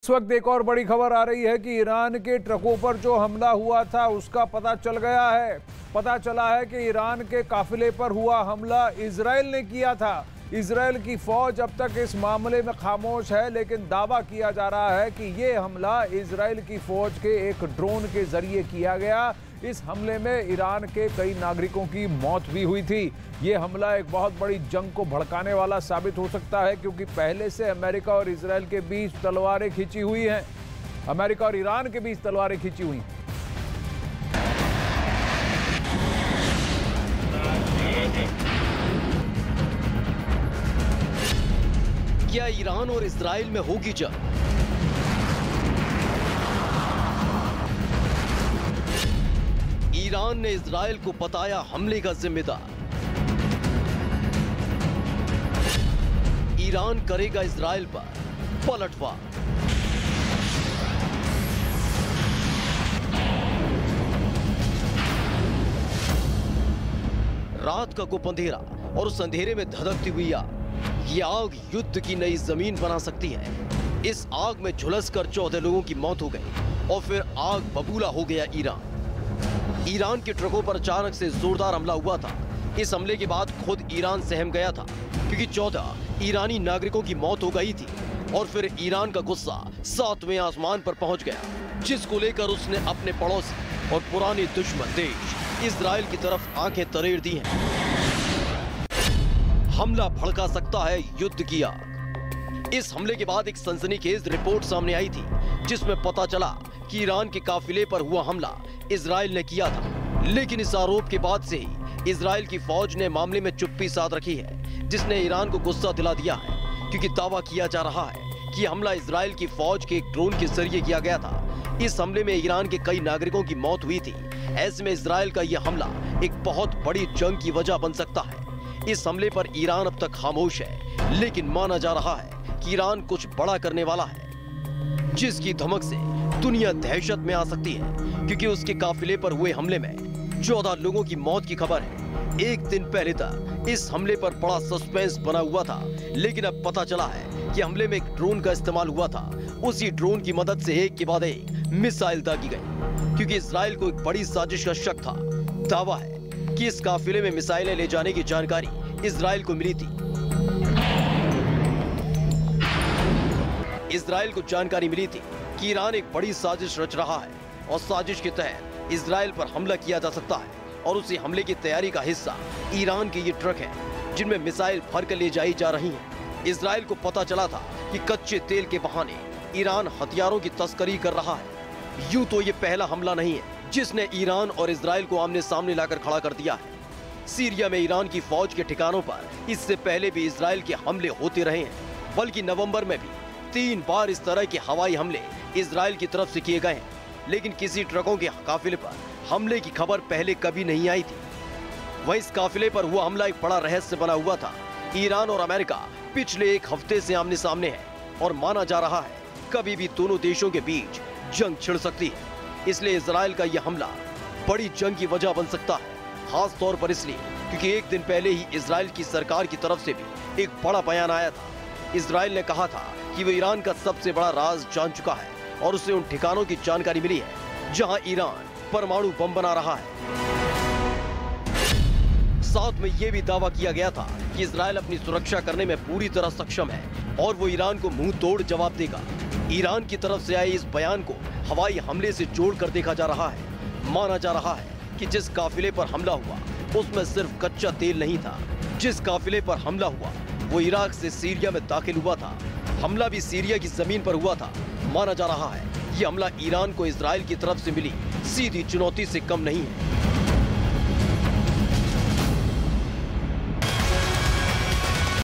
इस वक्त एक और बड़ी खबर आ रही है कि ईरान के ट्रकों पर जो हमला हुआ था उसका पता चल गया है। पता चला है कि ईरान के काफिले पर हुआ हमला इजराइल ने किया था। इजराइल की फौज अब तक इस मामले में खामोश है, लेकिन दावा किया जा रहा है कि ये हमला इजराइल की फौज के एक ड्रोन के जरिए किया गया। इस हमले में ईरान के कई नागरिकों की मौत भी हुई थी। ये हमला एक बहुत बड़ी जंग को भड़काने वाला साबित हो सकता है, क्योंकि पहले से अमेरिका और इजराइल के बीच तलवारें खींची हुई हैं। अमेरिका और ईरान के बीच तलवारें खींची हुई हैं। क्या ईरान और इजराइल में होगी जंग? ईरान ने इजराइल को बताया हमले का जिम्मेदार। ईरान करेगा इजराइल पर पलटवार। रात का गुप अंधेरा और उस अंधेरे में धधकती हुई आग। ये आग युद्ध की नई जमीन बना सकती है। इस आग में झुलसकर 14 लोगों की मौत हो गई और फिर आग बबूला हो गया ईरान। ईरान के ट्रकों पर अचानक से जोरदार हमला हुआ था। इस हमले के बाद खुद ईरान सहम गया था, क्योंकि 14 ईरानी नागरिकों की मौत हो गई थी। और फिर ईरान का गुस्सा 7वें आसमान पर पहुंच गया, जिसको लेकर उसने अपने पड़ोसी और पुराने दुश्मन देश इजराइल की तरफ आंखें तरेड़ दी हैं। हमला भड़का सकता है युद्ध की आग। इस हमले के बाद एक सनसनीखेज रिपोर्ट सामने आई थी, जिसमें पता चला कि ईरान के काफिले पर हुआ हमला इजराइल ने किया था। लेकिन इस आरोप के बाद से ही इजराइल की फौज ने मामले में चुप्पी साध रखी है, जिसने ईरान को गुस्सा दिला दिया है, क्योंकि दावा किया जा रहा है कि हमला इजराइल की फौज के एक ड्रोन के जरिए किया गया था। इस हमले में ईरान के कई नागरिकों की मौत हुई थी। ऐसे में इजराइल का यह हमला एक बहुत बड़ी जंग की वजह बन सकता है। इस हमले पर ईरान अब तक खामोश है, लेकिन माना जा रहा है कि ईरान कुछ बड़ा करने वाला है, जिसकी धमक से दुनिया दहशत में आ सकती है, क्योंकि उसके काफिले पर हुए हमले में 14 लोगों की मौत की खबर है। एक दिन पहले तक इस हमले पर बड़ा सस्पेंस बना हुआ था, लेकिन अब पता चला है कि हमले में एक ड्रोन का इस्तेमाल हुआ था। उसी ड्रोन की मदद से एक के बाद एक मिसाइल दागी गई, क्योंकि इजराइल को एक बड़ी साजिश का शक था। दावा है कि इस काफिले में मिसाइलें ले जाने की जानकारी इजराइल को मिली थी। इजराइल को जानकारी मिली थी कि ईरान एक बड़ी साजिश रच रहा है और साजिश के तहत इजराइल पर हमला किया जा सकता है। और उसी हमले की तैयारी का हिस्सा ईरान के ये ट्रक हैं, जिनमें मिसाइल भरकर ले जाई जा रही हैं। इजराइल को पता चला था कि कच्चे तेल के बहाने ईरान हथियारों की तस्करी कर रहा है। यूं तो ये पहला हमला नहीं है जिसने ईरान और इजराइल को आमने सामने लाकर खड़ा कर दिया है। सीरिया में ईरान की फौज के ठिकानों पर इससे पहले भी इजराइल के हमले होते रहे हैं, बल्कि नवंबर में भी 3 बार इस तरह के हवाई हमले इजराइल की तरफ से किए गए हैं। लेकिन किसी ट्रकों के काफिले पर हमले की खबर पहले कभी नहीं आई थी। वहीं इस काफिले पर हुआ हमला एक बड़ा रहस्य बना हुआ था। ईरान और अमेरिका पिछले एक हफ्ते से आमने सामने है और माना जा रहा है कभी भी दोनों देशों के बीच जंग छिड़ सकती है। इसलिए इजराइल का यह हमला बड़ी जंग की वजह बन सकता है, खास तौर पर इसलिए क्योंकि एक दिन पहले ही इजराइल की सरकार की तरफ से भी एक बड़ा बयान आया था। इजराइल ने कहा था कि वो ईरान का सबसे बड़ा राज जान चुका है और उसे उन ठिकानों की जानकारी मिली है जहां ईरान परमाणु बम बना रहा है। साथ में यह भी दावा किया गया था कि इजराइल अपनी सुरक्षा करने में पूरी तरह सक्षम है और वो ईरान को मुंह तोड़ जवाब देगा। ईरान की तरफ से आए इस बयान को हवाई हमले से जोड़कर देखा जा रहा है। माना जा रहा है कि जिस काफिले पर हमला हुआ उसमें सिर्फ कच्चा तेल नहीं था। जिस काफिले पर हमला हुआ वो इराक से सीरिया में दाखिल हुआ था। हमला भी सीरिया की जमीन पर हुआ था। माना जा रहा है ये हमला ईरान को इजराइल की तरफ से मिली सीधी चुनौती से कम नहीं है।